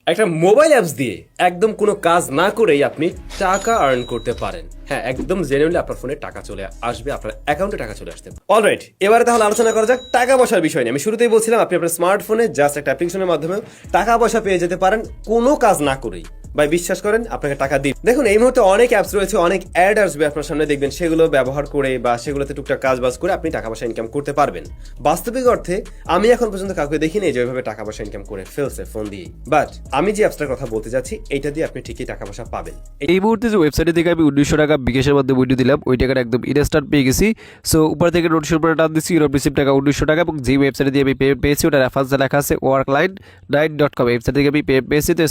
একটা mobile apps দিয়ে একদম কোনো কাজ না করেই আপনি টাকা আর্ন করতে পারেন। হ্যাঁ, একদম জেনুইনলি আপনার ফোনে টাকা চলে আসবে, আপনার অ্যাকাউন্টে টাকা চলে আসতে। অলরাইট, এবারে তাহলে আলোচনা করা যাক টাকা পয়সার বিষয় নিয়ে। আমি শুরুতেই বলছিলাম আপনি আপনার স্মার্টফোনে জাস্ট একটা অ্যাপ্লিকেশনের মাধ্যমে টাকা পয়সা পেয়ে যেতে পারেন কোনো কাজ না করেই। ভাই বিশ্বাস করেন, আপনাকে টাকা দিন। দেখুন, এই মুহূর্তে অনেক অ্যাপস রয়েছে, অনেক অ্যাড আসবে আপনার সামনে, দেখবেন সেগুলো ব্যবহার করে বা সেগুলোতে টুকটাক কাজ বাজ করে আপনি টাকা পয়সা ইনকাম করতে পারবেন। বাস্তবিক অর্থে আমি এখন পর্যন্ত কাউকে দেখিনি যে ওইভাবে টাকা পয়সা ইনকাম করে ফেলছে ফোন দিয়ে। বাট আমি যে অ্যাপসটার কথা বলতে যাচ্ছি, এইটা দিয়ে আপনি ঠিকই টাকা পয়সা পাবেন। এই মুহূর্তে যে ওয়েবসাইটে থেকে আমি 1900 টাকা বিকাশের মধ্যে উইড্রো দিলাম, ওই টাকাটা একদম ইনস্ট্যান্ট পেয়ে গেছি। সো উপর থেকে নোটিশের উপরে টান দিচ্ছি, রিসিভ টাকা 1900 টাকা, এবং যে ওয়েবসাইটে দিয়ে আমি পেমেন্ট পেয়েছি ওটা রেফারেন্সে লেখা আছে workline9.com। ওয়েবসাইট থেকে আমি পেমেন্ট পেয়েছি। তো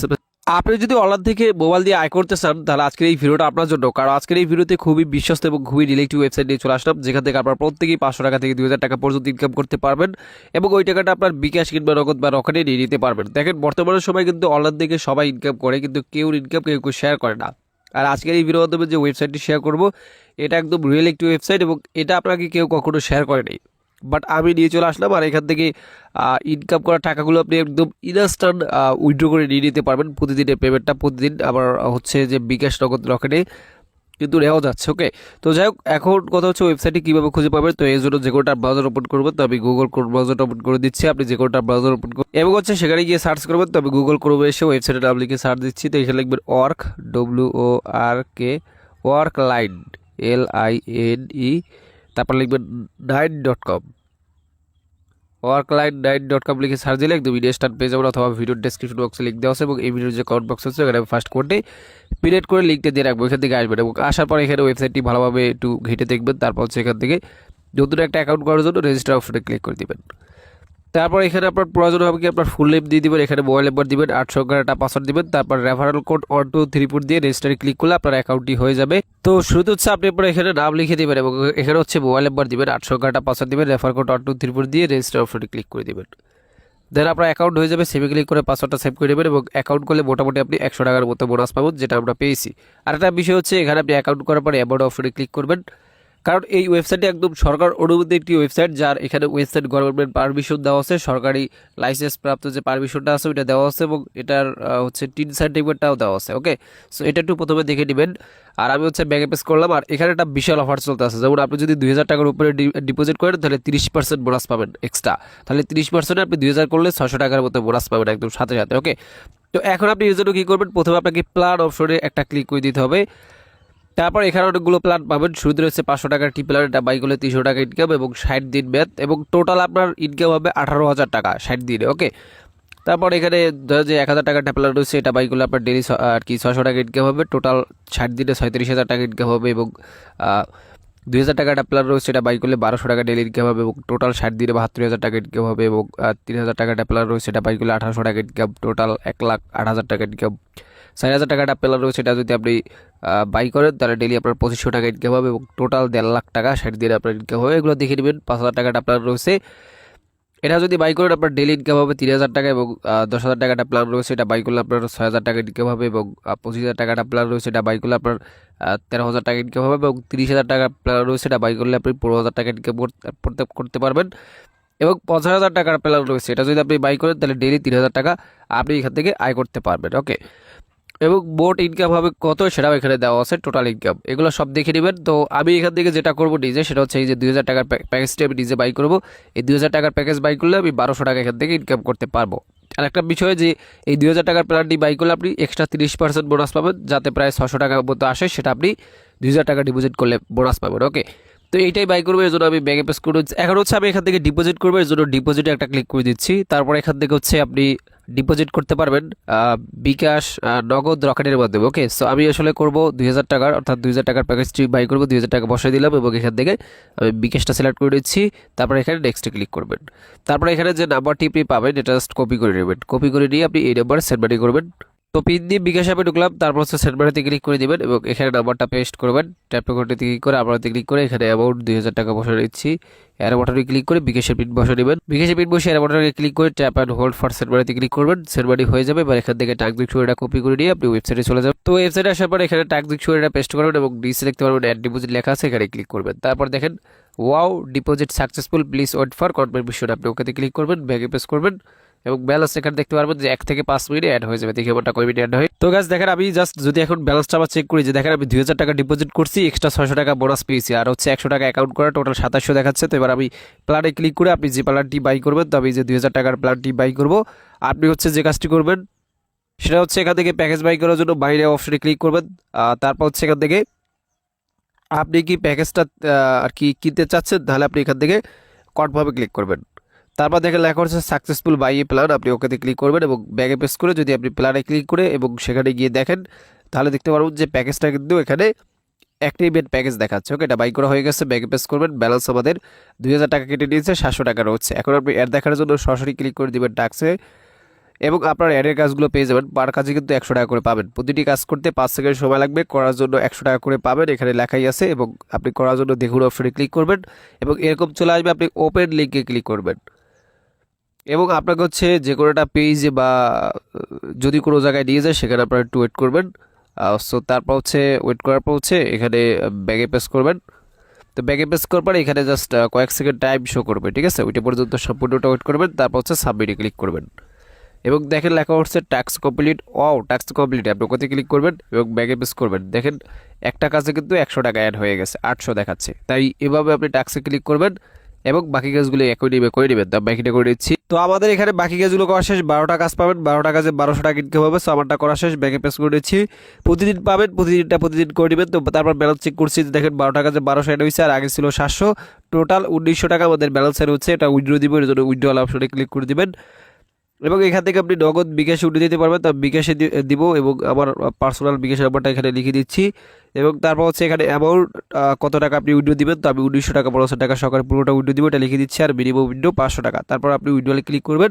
আপনি যদি অনলাইন থেকে মোবাইল দিয়ে আয় করতে চান, তাহলে আজকের এই ভিডিওটা আপনার জন্য। কারণ আজকের এই ভিডিওতে খুবই বিশ্বস্ত এবং খুবই রিলেটিভ ওয়েবসাইট নিয়ে চলে আসলাম, যেখান থেকে আপনার প্রত্যেকেই 500 টাকা থেকে 2000 টাকা পর্যন্ত ইনকাম করতে পারবেন, এবং ওই টাকাটা আপনার বিকাশ কিংবা নগদ বা রকেটে নিয়ে নিতে পারবেন। দেখেন, বর্তমানের সময় কিন্তু অনলাইন থেকে সবাই ইনকাম করে, কিন্তু কেউ ইনকাম কেউ শেয়ার করে না। আর আজকের এই ভিডিওর মাধ্যমে যে ওয়েবসাইটটি শেয়ার করব, এটা একদম রিয়েল একটি ওয়েবসাইট, এবং এটা আপনাকে কেউ কখনো শেয়ার করে নেই। বাট আমি নিয়ে চলে আসলাম, আর এখান থেকে ইনকাম করা টাকাগুলো আপনি একদম ইনস্ট্যান্ট উইথড্র করে নিয়ে নিতে পারবেন। প্রতিদিনের পেমেন্টটা প্রতিদিন আবার হচ্ছে যে বিকাশ নগদ রকেটে কিন্তু নেওয়া যাচ্ছে। ওকে, তো যাই হোক, এখন কথা হচ্ছে ওয়েবসাইটে কীভাবে খুঁজে পাবেন। তো এই জন্য যে কোনোটা ব্রাউজার ওপেন করবেন, তো আমি গুগল ক্রোম ব্রাউজার ওপেন করে দিচ্ছি। আপনি যে কোনোটা ব্রাউজার ওপেন করবেন এবং হচ্ছে সেখানে গিয়ে সার্চ করবেন। তো আমি গুগল ক্রোমে এসে ওয়েবসাইটের নাম লিখে সার্চ দিচ্ছি। তো এখানে লিখবেন ওয়ার্কলাইন, LINE, তারপর লিখবেন 9.com। workline9.com লিখে সার্চ দিলে একদম ইনস্ট্যান্ট পেয়ে যাবেন, অথবা ভিডিওর ডেসক্রিপশন বক্সে লিঙ্ক দেওয়া আছে, এবং এই ভিডিওর যে কমেন্ট বক্স আছে ওখানে ফার্স্ট কোডে পিলেট করে লিঙ্কটা দিয়ে রাখবো, এখান থেকে আসবেন। এবং আসার পর এখানে ওয়েবসাইটটি ভালোভাবে একটু ঘেটে দেখবেন। তারপর হচ্ছে এখান থেকে নতুন একটা অ্যাকাউন্ট করার জন্য রেজিস্টার অপশনে ক্লিক করে দিবেন। তারপর এখানে আপনার প্রয়োজন হবে কি, আপনার ফুল নেম দিয়ে দিবেন, এখানে মোবাইল নাম্বার দিবেন, 8 সংখ্যার একটা পাসওয়ার্ড দিবেন, তারপর রেফারেল কোড 1234 দিয়ে রেজিস্টারে ক্লিক করলে আপনার অ্যাকাউন্টটি হয়ে যাবে। তো শুরুতে হচ্ছে আপনি আপনার এখানে নাম লিখে দিবেন, এবং এখানে হচ্ছে মোবাইল নাম্বার দিবেন, 8 সংখ্যার একটা পাসওয়ার্ড দিবেন, রেফার কোড 1234 দিয়ে রেজিস্টার অপশনে ক্লিক করে দিবেন। দেন আপনার অ্যাকাউন্ট হয়ে যাবে। সেভে ক্লিক করে পাসওয়ার্ডটা সেভ করে দেবেন, এবং অ্যাকাউন্ট করলে মোটামুটি আপনি 100 টাকার মতো বোনাস পাবেন, যেটা আমরা পেয়েছি। আর একটা বিষয় হচ্ছে, এখানে আপনি অ্যাকাউন্ট করার পরে অ্যাবাউট অপশনে ক্লিক করবেন, কারণ এই ওয়েবসাইটটি একদম সরকার অনুমোদিত একটি ওয়েবসাইট, যার এখানে ওয়েবসাইট গভর্নমেন্ট পারমিশন দেওয়া আছে, সরকারি লাইসেন্স প্রাপ্ত যে পারমিশনটা আছে ওইটা দেওয়া আছে, এবং এটার হচ্ছে টিন সার্টিফিকেটটাও দেওয়া আছে। ওকে, সো এটা একটু প্রথমে দেখে নেবেন। আর আমি হচ্ছে ব্যাঙ্কে পেস করলাম, আর এখানে একটা বিশাল অফার চলতে আছে। যেমন আপনি যদি 2000 টাকার উপরে ডিপোজিট করেন, তাহলে 30% বোনাস পাবেন এক্সট্রা। তাহলে 30% আপনি 2000 করলে 600 টাকার মতো বোনাস পাবেন একদম সাথে সাথে। ওকে, তো এখন আপনি এর জন্য কী করবেন, প্রথমে আপনাকে প্ল্যান অপশনে একটা ক্লিক করে দিতে হবে। তারপর এখানে অনেকগুলো প্ল্যান পাবেন। শুরুতে রয়েছে 500 টাকার টি প্ল্যান, এটা বাই করলে 300 টাকা ইনকাম এবং 60 দিন মেয়াদ, এবং টোটাল আপনার ইনকাম হবে 18,000 টাকা 60 দিনে। ওকে, তারপর এখানে যে 1000 টাকার প্ল্যান রয়েছে, এটা বাই করলে আপনার ডেলি আর কি 600 টাকা ইনকাম হবে, টোটাল 60 দিনে 37,000 টাকা ইনকাম হবে। এবং 2000 টাকার প্ল্যান রয়েছে, এটা বাই করলে 1200 টাকা ডেলি ইনকাম হবে, এবং টোটাল 60 দিনে 72,000 টাকা ইনকাম হবে। এবং 3000 টাকার প্ল্যান রয়েছে, এটা বাই করলে 1800 টাকা ইনকাম, টোটাল 1,08,000 টাকা ইনকাম। 4000 টাকাটা প্ল্যান রয়েছে, এটা যদি আপনি বাই করেন তাহলে ডেলি আপনার 2500 টাকা ইনকাম হবে, এবং টোটাল 1.5 লাখ টাকা 60 দিনে আপনার ইনকাম হবে। এগুলো দেখে নেবেন। 5000 টাকাটা প্ল্যান রয়েছে, এটা যদি বাই করেন আপনার ডেলি ইনকাম হবে 3000 টাকা, এবং 10,000 টাকাটা প্ল্যান রয়েছে, এটা বাই করলে আপনার 6,000 টাকা ইনকাম হবে, এবং 25,000 টাকাটা প্ল্যান রয়েছে, এটা বাই করলে আপনার 13,000 টাকা ইনকাম হবে, এবং 30,000 টাকা প্ল্যান রয়েছে, এটা বাই করলে আপনি 15,000 টাকা ইনকাম করতে পারবেন। এবং 50,000 টাকার প্ল্যান রয়েছে, এটা যদি আপনি বাই করেন তাহলে ডেলি 3,000 টাকা আপনি এখান থেকে আয় করতে পারবেন। ওকে, এবং মোট ইনকাম হবে কত সেটাও এখানে দেওয়া আছে, টোটাল ইনকাম, এগুলো সব দেখে নেবেন। তো আমি এখান থেকে যেটা করবো নিজে, সেটা হচ্ছে এই যে 2000 টাকার প্যাকেজটি আমি নিজে বাই করবো। এই 2000 টাকার প্যাকেজ বাই করলে আমি 1200 টাকা এখান থেকে ইনকাম করতে পারবো। আর একটা বিষয় যে এই 2000 টাকার প্ল্যানটি বাই করলে আপনি এক্সট্রা 30% বোনাস পাবেন, যাতে প্রায় 600 টাকার মতো আসে, সেটা আপনি 2000 টাকা ডিপোজিট করলে বোনাস পাবেন। ওকে, তো এইটাই বাই করবো, এর জন্য আমি ব্যাঙ্কে পেস করে এখন হচ্ছে আমি এখান থেকে ডিপোজিট করবো, এর জন্য ডিপোজিটে একটা ক্লিক করে দিচ্ছি। তারপর এখান থেকে হচ্ছে আপনি ডিপোজিট করতে পারবেন বিকাশ নগদ রকেটের মাধ্যমে। ওকে, সো আমি আসলে করবো 2000 টাকার, অর্থাৎ 2000 টাকার প্যাকেজটি বাই করবো, 2000 টাকা বসে দিলাম, এবং এখান থেকে আমি বিকাশটা সিলেক্ট করে দিচ্ছি। তারপর এখানে নেক্সটে ক্লিক করবেন। তারপর এখানে যে নাম্বারটি আপনি পাবেন, এটা জাস্ট কপি করে নেবেন। কপি করে নিয়ে আপনি এই নাম্বার সেন্ড মানি করবেন। তো পিন দিয়ে বিকাশ অ্যাপে ঢুকলাম, তারপর হচ্ছে সেন্ড মানিতে ক্লিক করে দিবেন, এবং এখানে নাম্বারটা পেস্ট করবেন। ট্যাপ করতে ক্লিক করে আবার ক্লিক করে এখানে অ্যামাউন্ট 2000 টাকা বসে দিচ্ছি। এর বাটনে ক্লিক করে বিকাশের পিন বসে নেবেন। বিকাশের পিন বসে এর বাটনে ক্লিক করে tap and hold for send মানিতে ক্লিক করবেন। সেন্ড মানি হয়ে যাবে। এবার এখান থেকে টাক দিক এটা কপি করে নিয়ে আপনি ওয়েবসাইটে চলে যাবেন। তো ওয়েবসাইটে আসার পর এখানে টাক দিক এটা পেস্ট করবেন, এবং নিচে দেখতে পারবেন অ্যাড ডিপোজিট লেখা আছে, এখানে ক্লিক করবেন। তারপর দেখেন wow deposit successful, please wait for confirmation, আপনি ওখানে ক্লিক করবেন, ব্যাগে পেস্ট করবেন। এবং ব্যালেন্স এখানে দেখতে পারবেন যে 1 থেকে 5 মিনিটে অ্যাড হয়ে যাবে। দেখি এবারটা কয় মিনিটে অ্যাড হয়। তো গাইস দেখেন আমি জাস্ট যদি এখন ব্যালেন্সটা আবার চেক করি যে দেখেন আমি 2000 টাকা ডিপোজিট করছি, এক্সট্রা 600 টাকা বোনাস পেয়েছি, আর হচ্ছে 100 টাকা অ্যাকাউন্ট করা টোটাল 2700 দেখাচ্ছে। তো এবার আমি প্ল্যানে ক্লিক করে আপনি যে প্ল্যানটি বাই করবেন, তো আমি যে 2000 টাকার প্ল্যানটি বাই করব, আপনি হচ্ছে যে কাজটি করবেন সেটা হচ্ছে এখান থেকে প্যাকেজ বাই করার জন্য বাইরে অপশনে ক্লিক করবেন। তারপর হচ্ছে এখান থেকে আপনি কি প্যাকেজটা আর কি কিনতে চাচ্ছেন, তাহলে আপনি এখান থেকে কনফার্মে ক্লিক করবেন। তারপর দেখে লেখা হচ্ছে সাকসেসফুল বাই এ প্ল্যান, আপনি ওকেতে ক্লিক করবেন এবং ব্যাগে পেস করে যদি আপনি প্ল্যানে ক্লিক করে এবং সেখানে গিয়ে দেখেন তাহলে দেখতে পারবেন যে প্যাকেজটা কিন্তু এখানে অ্যাক্টিভেট প্যাকেজ দেখাচ্ছে। ওকে, এটা বাই করা হয়ে গেছে, ব্যাগে পেস করবেন। ব্যালেন্স আমাদের 2000 টাকা কেটে নিয়েছে, 700 টাকা রয়েছে। এখন আপনি অ্যাড দেখার জন্য সরাসরি ক্লিক করে দিবেন টাক্সে এবং আপনার অ্যাডের কাজগুলো পেয়ে যাবেন। পার কাজে কিন্তু 100 টাকা করে পাবেন। প্রতিটি কাজ করতে 5 সেকেন্ড সময় লাগবে, করার জন্য 100 টাকা করে পাবেন, এখানে লেখাই আছে। এবং আপনি করার জন্য দেখুন অপশনে ক্লিক করবেন এবং এরকম চলে আসবে, আপনি ওপেন লিঙ্কে ক্লিক করবেন এবং আপনাকে হচ্ছে যে কোনো একটা পেজে বা যদি কোনো জায়গায় নিয়ে যায় সেখানে আপনারা একটু ওয়েট করবেন। সো তারপর হচ্ছে ওয়েট করার পর হচ্ছে এখানে ব্যাগে পেস করবেন। তো ব্যাগে পেস করার পর এখানে জাস্ট কয়েক সেকেন্ড টাইম শো করবে, ঠিক আছে? ওইটা পর্যন্ত সম্পূর্ণটা ওয়েট করবেন, তারপর হচ্ছে সাবমিটে ক্লিক করবেন এবং দেখেন লেখা হচ্ছে টাস্ক কমপ্লিট। টাস্ক কমপ্লিট, আপনি ওখানে ক্লিক করবেন এবং ব্যাগে পেস করবেন। দেখেন একটা কাজে কিন্তু 100 টাকা অ্যাড হয়ে গেছে, 800 দেখাচ্ছে। তাই এভাবে আপনি টাস্কে ক্লিক করবেন এবং বাকি কাজগুলো একই নিবে করে নেবেন। তো বাকিটা করে দিচ্ছি। তো আমাদের এখানে বাকি কাজগুলো করা শেষ, 12টা কাজ পাবেন, 12টা কাজে 1200 টাকা ইনকাম হবে। সো আমারটা করা শেষ, ব্যাগে পেস করে দিচ্ছি। প্রতিদিন পাবেন, প্রতিদিন করে নেবেন। তো তারপর ব্যালেন্স চেক করছি, দেখেন 12টা কাজে 1200 অ্যাড হয়েছে আর আগে ছিল 700, টোটাল 1900 টাকা আমাদের ব্যালেন্স অ্যাড হচ্ছে। এটা উইথড্র দিব, এর জন্য উইথড্র অপশনে ক্লিক করে দিবেন এবং এখান থেকে আপনি নগদ বিকাশে উঠে দিতে পারবেন। তো বিকাশে দিব এবং আমার পার্সোনাল বিকাশ নাম্বারটা এখানে লিখে দিচ্ছি এবং তারপর হচ্ছে এখানে অ্যামাউন্ট কত টাকা আপনি উইথড্র দিবেন। তো আমি 1900 টাকা 1200 টাকা সরকার পুরোটা উইথড্র দিব, এটা লিখে দিচ্ছি। আর মিনিমাম উইথড্র 500 টাকা। তারপর আপনি উইথড্রলে ক্লিক করবেন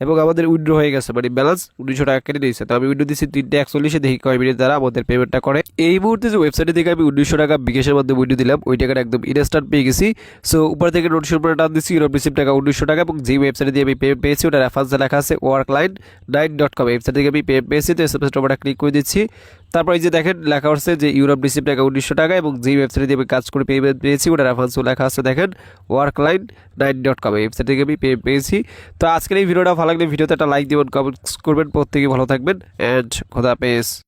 এবং আমাদের উইথড্র হয়ে গেছে, মানে ব্যালেন্স 1900 টাকা কেটে দিয়েছে। তো আমি উইথড্র দিচ্ছি 3:41, দেখি কয় মিনিট দ্বারা আমাদের পেমেন্টটা করে। এই মুহূর্তে যে ওয়েবসাইটে থেকে আমি 1900 টাকা বিকাশের মধ্যে উইথড্র দিলাম, ওই টাকাটা একদম ইনস্ট্যান্ট পেয়ে গেছি। সো উপর থেকে নোটিশের উপরে টান দিচ্ছি, রিসিভ টাকা 1900 টাকা এবং যে ওয়েবসাইটে দিয়ে আমি পেমেন্ট পেয়েছি ওটা রেফারেন্সে লেখা আছে workline9.com, ওয়েবসাইট থেকে আমি পেমেন্ট পেয়েছি। তো এসএমএস নম্বরটা ক্লিক করে দিচ্ছি। তারপর এই যে দেখেন লেখা হচ্ছে যে ইউরোপ রিসিভ টাকা 1900 টাকা এবং যে ওয়েবসাইটে দিয়ে আমি কাজ করে পেমেন্ট পেয়েছি ওটা রেফারেন্সও লেখা আছে, দেখেন workline9.com, ওয়েবসাইট থেকে আমি পেমেন্ট পেয়েছি। তো আজকের এই ভিডিওটা ভালো লাগলে ভিডিওতে একটা লাইক দিবেন, কমেন্টস করবেন। প্রত্যেকে ভালো থাকবেন অ্যান্ড খোদা হাফেজ।